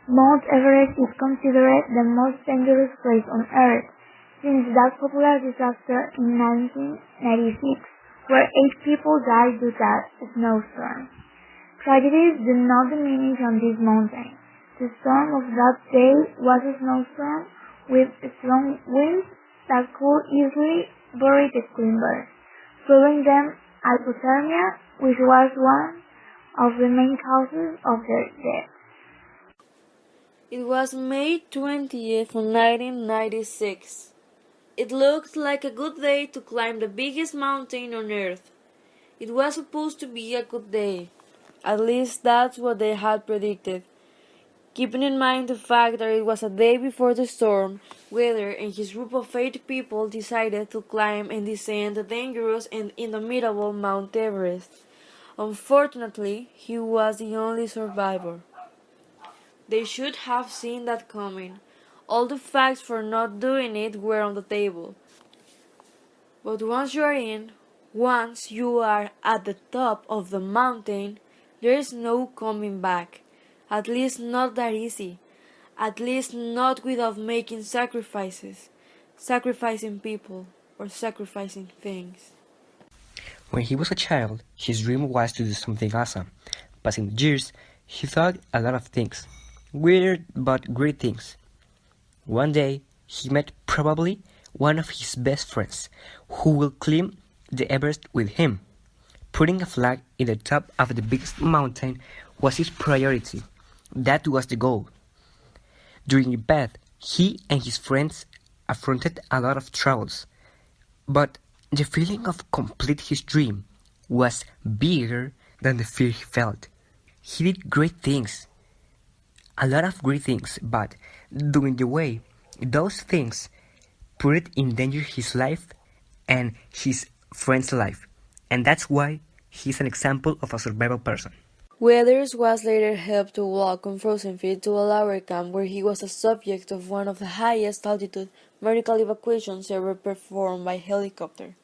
Mount Everest is considered the most dangerous place on Earth since that popular disaster in 1996 where 8 people died due to a snowstorm. Tragedies do not diminish on this mountain. The storm of that day was a snowstorm with strong winds that could easily bury the climbers, proving them hypothermia, which was one of the main causes of their death. It was May 20th, 1996. It looked like a good day to climb the biggest mountain on Earth. It was supposed to be a good day. At least that's what they had predicted. Keeping in mind the fact that it was a day before the storm, Weather and his group of 8 people decided to climb and descend the dangerous and indomitable Mount Everest. Unfortunately, he was the only survivor. They should have seen that coming. All the facts for not doing it were on the table. But once you are in, once you are at the top of the mountain, there is no coming back. At least not that easy. At least not without making sacrifices. Sacrificing people or sacrificing things. When he was a child, his dream was to do something awesome. Passing the years, he thought a lot of things. Weird but great things. One day, he met probably one of his best friends, who will climb the Everest with him. Putting a flag in the top of the biggest mountain was his priority. That was the goal. During the path, he and his friends affronted a lot of troubles, but the feeling of complete his dream was bigger than the fear he felt. He did great things, a lot of great things, but during the way, those things put it in danger his life and his friend's life, and that's why he's an example of a survival person. Weathers was later helped to walk on frozen feet to a lower camp where he was the subject of one of the highest altitude medical evacuations ever performed by helicopter.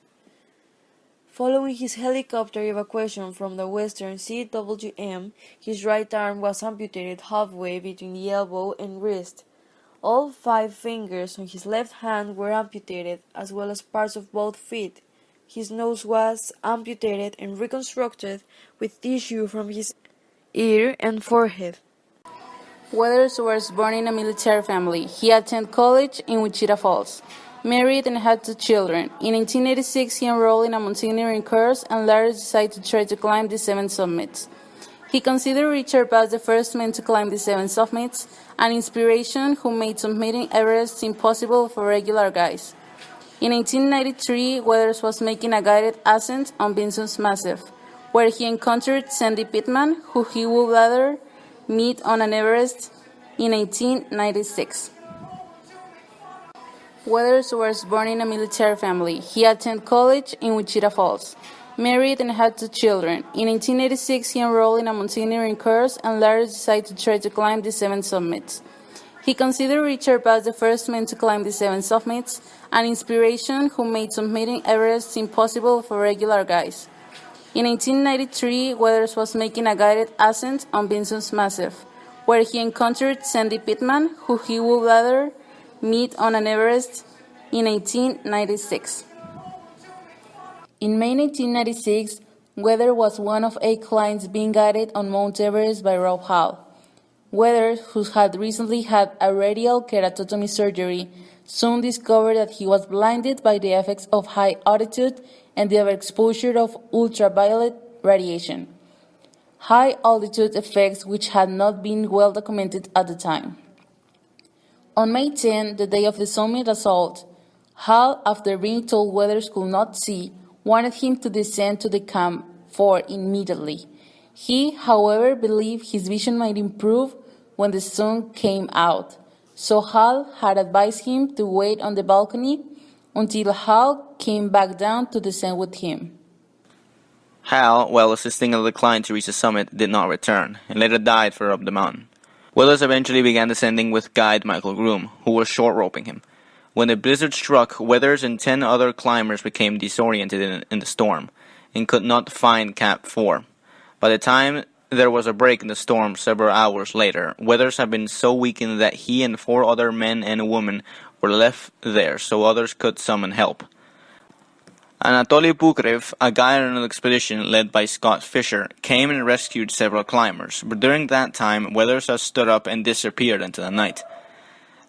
Following his helicopter evacuation from the Western CWM, his right arm was amputated halfway between the elbow and wrist. All 5 fingers on his left hand were amputated, as well as parts of both feet. His nose was amputated and reconstructed with tissue from his ear and forehead. Weathers was born in a military family. He attended college in Wichita Falls, married and had 2 children. In 1986, he enrolled in a mountaineering course and later decided to try to climb the 7 summits. He considered Richard Bass the first man to climb the 7 summits, an inspiration who made submitting Everest impossible for regular guys. In 1993, Weathers was making a guided ascent on Vinson's Massif, where he encountered Sandy Pittman, who he would later meet on an Everest in 1896. Weathers was born in a military family. He attended college in Wichita Falls, married and had 2 children. In 1986, he enrolled in a mountaineering course and later decided to try to climb the 7 summits. He considered Richard Bass the first man to climb the 7 summits, an inspiration who made submitting Everest impossible for regular guys. In 1893, Weathers was making a guided ascent on Vinson's Massif, where he encountered Sandy Pittman, who he would later meet on an Everest in 1896. In May 1996, Weathers was one of 8 clients being guided on Mount Everest by Rob Hall. Weathers, who had recently had a radial keratotomy surgery, soon discovered that he was blinded by the effects of high altitude and the exposure of ultraviolet radiation, high altitude effects which had not been well documented at the time. On May 10, the day of the summit assault, Hall, after being told Weathers could not see, wanted him to descend to the Camp 4 immediately. He, however, believed his vision might improve when the sun came out, so Hall had advised him to wait on the balcony until Hall came back down to descend with him. Hal, while assisting a climb to reach the summit, did not return, and later died further up the mountain. Weathers eventually began descending with guide Michael Groom, who was short roping him. When the blizzard struck, Weathers and 10 other climbers became disoriented in the storm, and could not find Camp 4. By the time there was a break in the storm several hours later. Weathers had been so weakened that he and 4 other men and a woman were left there so others could summon help. Anatoly Bukrev, a guide on an expedition led by Scott Fisher, came and rescued several climbers, but during that time Weathers had stood up and disappeared into the night.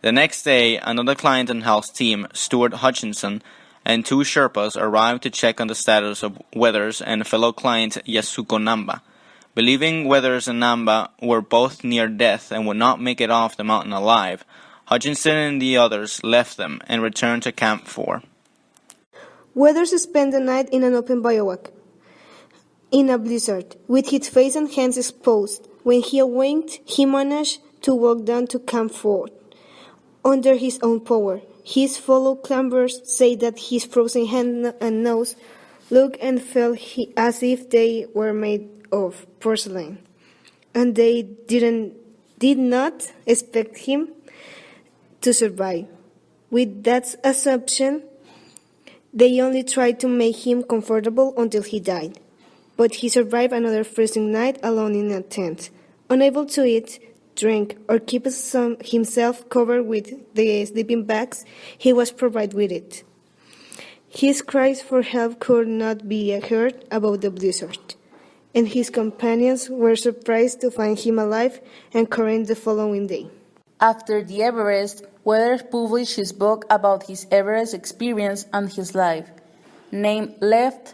The next day, another client on Hal's team, Stuart Hutchinson, and 2 Sherpas arrived to check on the status of Weathers and fellow client Yasuko Namba. Believing Weathers and Namba were both near death and would not make it off the mountain alive, Hutchinson and the others left them and returned to Camp 4. Weathers spent the night in an open bivouac in a blizzard, with his face and hands exposed. When he awakened, he managed to walk down to Camp 4 under his own power. His fellow climbers say that his frozen hand and nose looked and felt as if they were made of porcelain, and they did not expect him to survive. With that assumption, they only tried to make him comfortable until he died. But he survived another freezing night alone in a tent. Unable to eat, drink, or keep himself covered with the sleeping bags, he was provided with it. His cries for help could not be heard above the blizzard, and his companions were surprised to find him alive and current the following day. After the Everest, Weathers published his book about his Everest experience and his life, named Left